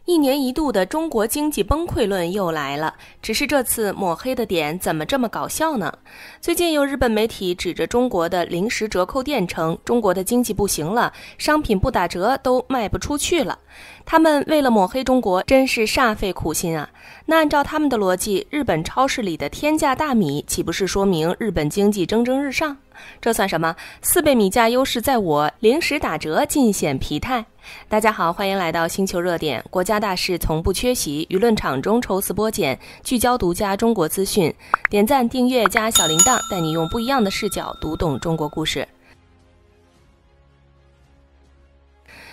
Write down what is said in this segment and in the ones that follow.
一年一度的中国经济崩溃论又来了，只是这次抹黑的点怎么这么搞笑呢？最近有日本媒体指着中国的零食折扣店称，中国的经济不行了，商品不打折都卖不出去了。他们为了抹黑中国，真是煞费苦心啊！那按照他们的逻辑，日本超市里的天价大米岂不是说明日本经济蒸蒸日上？这算什么？4倍米价优势在我，零食打折尽显疲态。大家好，欢迎来到星球热点，国家大事从不缺席，舆论场中抽丝剥茧，聚焦独家中国资讯。点赞、订阅加小铃铛，带你用不一样的视角读懂中国故事。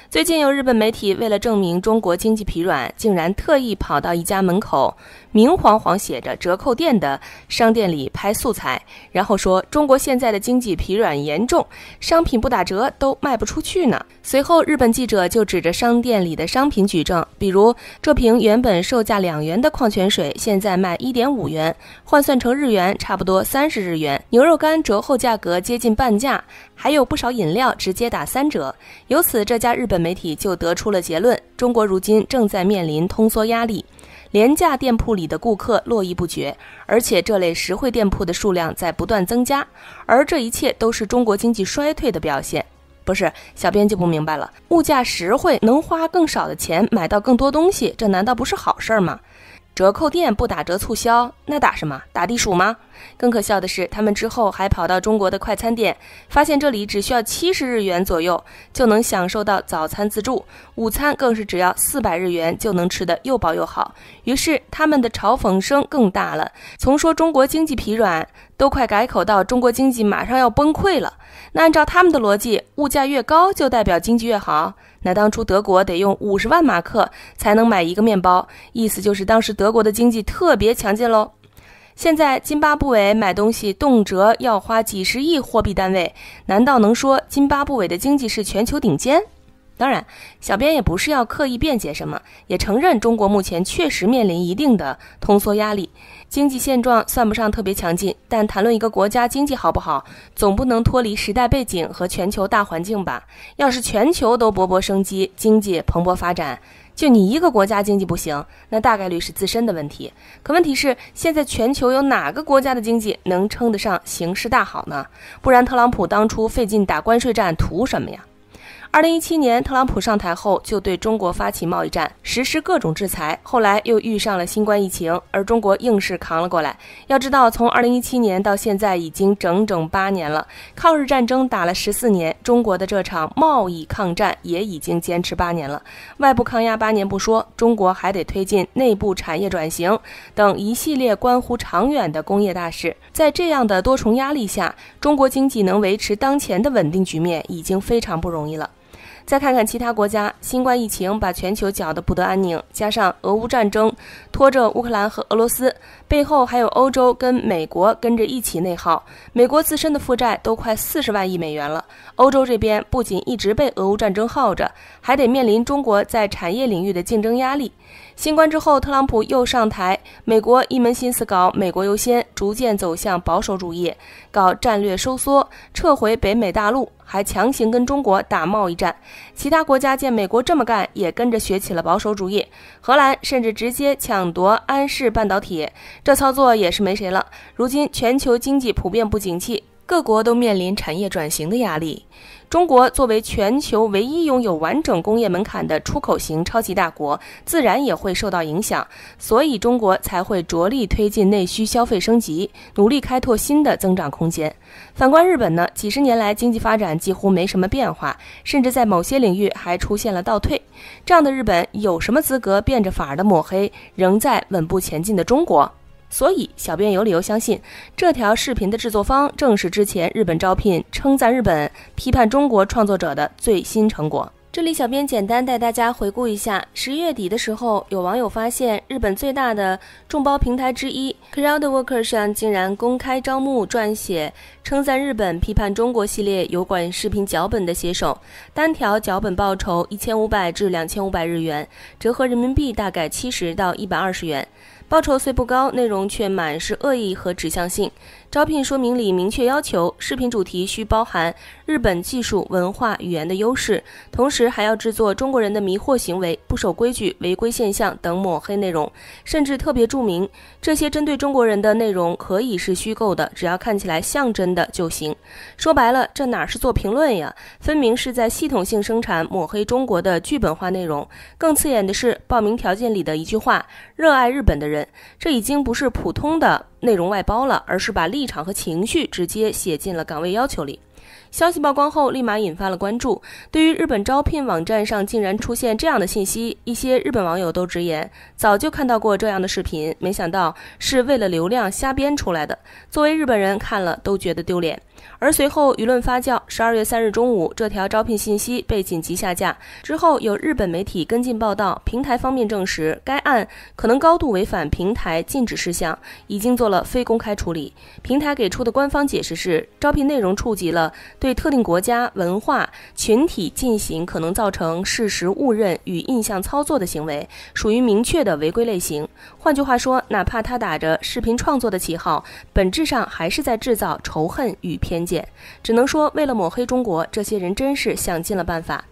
最近有日本媒体为了证明中国经济疲软，竟然特意跑到一家门口明晃晃写着折扣店的商店里拍素材，然后说中国现在的经济疲软严重，商品不打折都卖不出去呢。随后日本记者就指着商店里的商品举证，比如这瓶原本售价2元的矿泉水现在卖 1.5 元，换算成日元差不多30日元，牛肉干折后价格接近半价，还有不少饮料直接打3折。由此这家日本媒体就得出了结论，中国如今正在面临通缩压力，廉价店铺里的顾客络绎不绝，而且这类实惠店铺的数量在不断增加，而这一切都是中国经济衰退的表现。不是，小编就不明白了，物价实惠，能花更少的钱买到更多东西，这难道不是好事吗？折扣店不打折促销，那打什么？打地鼠吗？更可笑的是，他们之后还跑到中国的快餐店，发现这里只需要70日元左右就能享受到早餐自助，午餐更是只要400日元就能吃得又饱又好。于是他们的嘲讽声更大了，从说中国经济疲软都快改口到中国经济马上要崩溃了。那按照他们的逻辑，物价越高就代表经济越好，那当初德国得用50万马克才能买一个面包，意思就是当时德国的经济特别强劲咯。现在津巴布韦买东西动辄要花几十亿货币单位，难道能说津巴布韦的经济是全球顶尖？当然，小编也不是要刻意辩解什么，也承认中国目前确实面临一定的通缩压力，经济现状算不上特别强劲，但谈论一个国家经济好不好，总不能脱离时代背景和全球大环境吧。要是全球都勃勃生机，经济蓬勃发展，就你一个国家经济不行，那大概率是自身的问题。可问题是，现在全球有哪个国家的经济能称得上形势大好呢？不然特朗普当初费劲打关税战图什么呀？2017年特朗普上台后就对中国发起贸易战，实施各种制裁，后来又遇上了新冠疫情，而中国硬是扛了过来。要知道，从2017年到现在已经整整8年了，抗日战争打了14年，中国的这场贸易抗战也已经坚持8年了。外部抗压8年不说，中国还得推进内部产业转型等一系列关乎长远的工业大事。在这样的多重压力下，中国经济能维持当前的稳定局面已经非常不容易了。再看看其他国家，新冠疫情把全球搅得不得安宁，加上俄乌战争拖着乌克兰和俄罗斯，背后还有欧洲跟美国跟着一起内耗，美国自身的负债都快40万亿美元了。欧洲这边不仅一直被俄乌战争耗着，还得面临中国在产业领域的竞争压力。新冠之后，特朗普又上台，美国一门心思搞美国优先，逐渐走向保守主义，搞战略收缩，撤回北美大陆，还强行跟中国打贸易战。其他国家见美国这么干，也跟着学起了保守主义。荷兰甚至直接抢夺安氏半导体，这操作也是没谁了。如今全球经济普遍不景气，各国都面临产业转型的压力。中国作为全球唯一拥有完整工业门槛的出口型超级大国，自然也会受到影响，所以中国才会着力推进内需消费升级，努力开拓新的增长空间。反观日本呢，几十年来经济发展几乎没什么变化，甚至在某些领域还出现了倒退。这样的日本有什么资格变着法儿的抹黑仍在稳步前进的中国？所以小编有理由相信，这条视频的制作方正是之前日本招聘称赞日本批判中国创作者的最新成果。这里小编简单带大家回顾一下，11月底的时候，有网友发现日本最大的众包平台之一 Crowdworker 上竟然公开招募撰写称赞日本批判中国系列油管视频脚本的写手，单条脚本报酬1500至2500日元，折合人民币大概70到120元。报酬虽不高，内容却满是恶意和指向性。招聘说明里明确要求，视频主题需包含日本技术、文化、语言的优势，同时还要制作中国人的迷惑行为、不守规矩、违规现象等抹黑内容，甚至特别注明，这些针对中国人的内容可以是虚构的，只要看起来像真的就行。说白了，这哪是做评论呀，分明是在系统性生产抹黑中国的剧本化内容。更刺眼的是，报名条件里的一句话，热爱日本的人，这已经不是普通的内容外包了，而是把立场和情绪直接写进了岗位要求里。消息曝光后，立马引发了关注。对于日本招聘网站上竟然出现这样的信息，一些日本网友都直言，早就看到过这样的视频，没想到是为了流量瞎编出来的。作为日本人看了都觉得丢脸。而随后舆论发酵，12月3日中午，这条招聘信息被紧急下架。之后有日本媒体跟进报道，平台方面证实该案可能高度违反平台禁止事项，已经做了非公开处理。平台给出的官方解释是，招聘内容触及了对特定国家、文化、群体进行可能造成事实误认与印象操作的行为，属于明确的违规类型。换句话说，哪怕他打着视频创作的旗号，本质上还是在制造仇恨与偏见。只能说，为了抹黑中国，这些人真是想尽了办法。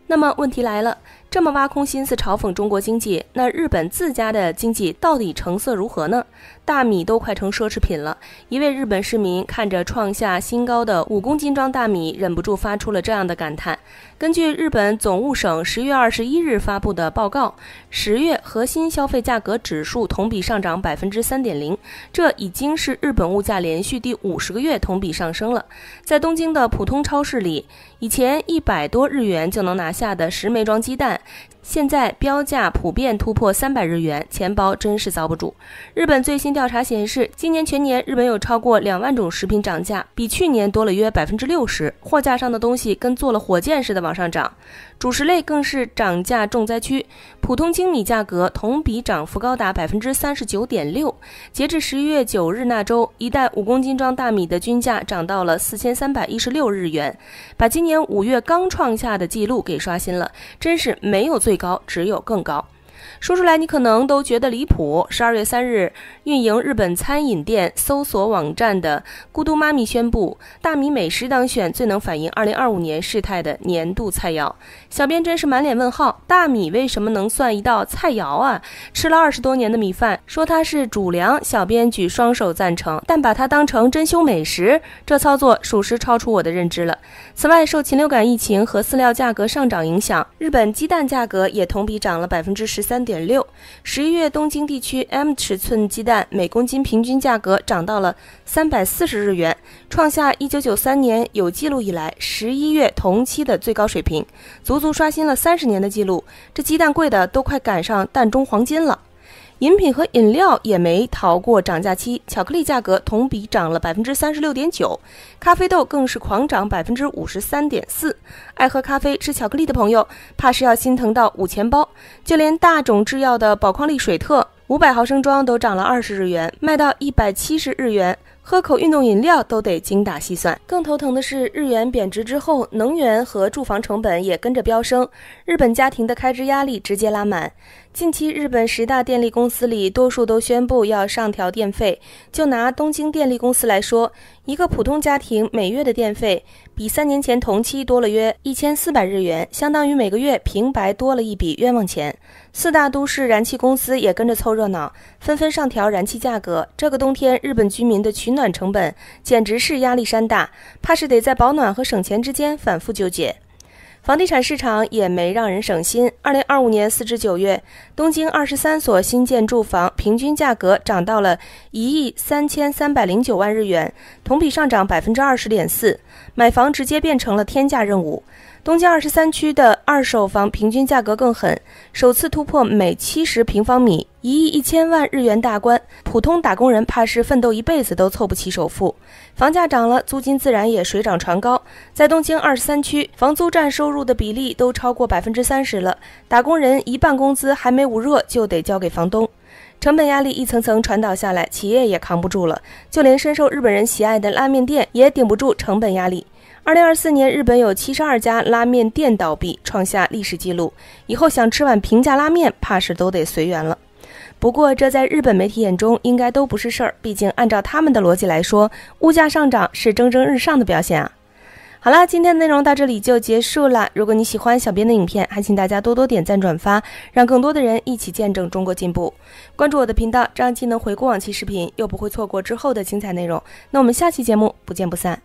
那么问题来了，这么挖空心思嘲讽中国经济，那日本自家的经济到底成色如何呢？大米都快成奢侈品了。一位日本市民看着创下新高的5公斤装大米，忍不住发出了这样的感叹。根据日本总务省10月21日发布的报告，10月核心消费价格指数同比上涨 3.0%， 这已经是日本物价连续第50个月同比上升了。在东京的普通超市里，以前100多日元就能拿下的10枚装鸡蛋，现在标价普遍突破300日元，钱包真是遭不住。日本最新调查显示，今年全年日本有超过2万种食品涨价，比去年多了约 60%， 货架上的东西跟坐了火箭似的往上涨。主食类更是涨价重灾区，普通精米价格同比涨幅高达 39.6%。截至11月9日那周，一袋5公斤装大米的均价涨到了4316日元，把今年5月刚创下的记录给刷新了，真是没有最高，只有更高。说出来你可能都觉得离谱。12月3日，运营日本餐饮店搜索网站的咕嘟妈咪宣布，大米美食当选最能反映2025年事态的年度菜肴。小编真是满脸问号，大米为什么能算一道菜肴啊？吃了20多年的米饭，说它是主粮，小编举双手赞成，但把它当成珍馐美食，这操作属实超出我的认知了。此外，受禽流感疫情和饲料价格上涨影响，日本鸡蛋价格也同比涨了 13.6%。11月东京地区 M 尺寸鸡蛋每公斤平均价格涨到了340日元，创下1993年有记录以来11月同期的最高水平，足足刷新了30年的记录。这鸡蛋贵的都快赶上蛋中黄金了。饮品和饮料也没逃过涨价期，巧克力价格同比涨了 36.9%， 咖啡豆更是狂涨 53.4%。 爱喝咖啡吃巧克力的朋友怕是要心疼到捂钱包。就连大种制药的宝矿力水特500毫升装都涨了20日元，卖到170日元。喝口运动饮料都得精打细算。更头疼的是，日元贬值之后，能源和住房成本也跟着飙升，日本家庭的开支压力直接拉满。近期日本10大电力公司里，多数都宣布要上调电费。就拿东京电力公司来说，一个普通家庭每月的电费比3年前同期多了约1400日元，相当于每个月平白多了一笔冤枉钱。4大都市燃气公司也跟着凑热闹，纷纷上调燃气价格。这个冬天，日本居民的取暖成本简直是压力山大，怕是得在保暖和省钱之间反复纠结。房地产市场也没让人省心。2025年4至9月，东京23所新建住房平均价格涨到了1亿3309万日元，同比上涨 20.4%， 买房直接变成了天价任务。东京23区的二手房平均价格更狠，首次突破每70平方米1亿1000万日元大关，普通打工人怕是奋斗一辈子都凑不齐首付。房价涨了，租金自然也水涨船高。在东京23区，房租占收入的比例都超过 30% 了，打工人一半工资还没捂热就得交给房东。成本压力一层层传导下来，企业也扛不住了，就连深受日本人喜爱的拉面店也顶不住成本压力。2024年，日本有72家拉面店倒闭，创下历史记录。以后想吃碗平价拉面，怕是都得随缘了。不过，这在日本媒体眼中应该都不是事儿，毕竟按照他们的逻辑来说，物价上涨是蒸蒸日上的表现啊。好了，今天的内容到这里就结束了。如果你喜欢小编的影片，还请大家多多点赞转发，让更多的人一起见证中国进步。关注我的频道，这样既能回顾往期视频，又不会错过之后的精彩内容。那我们下期节目不见不散。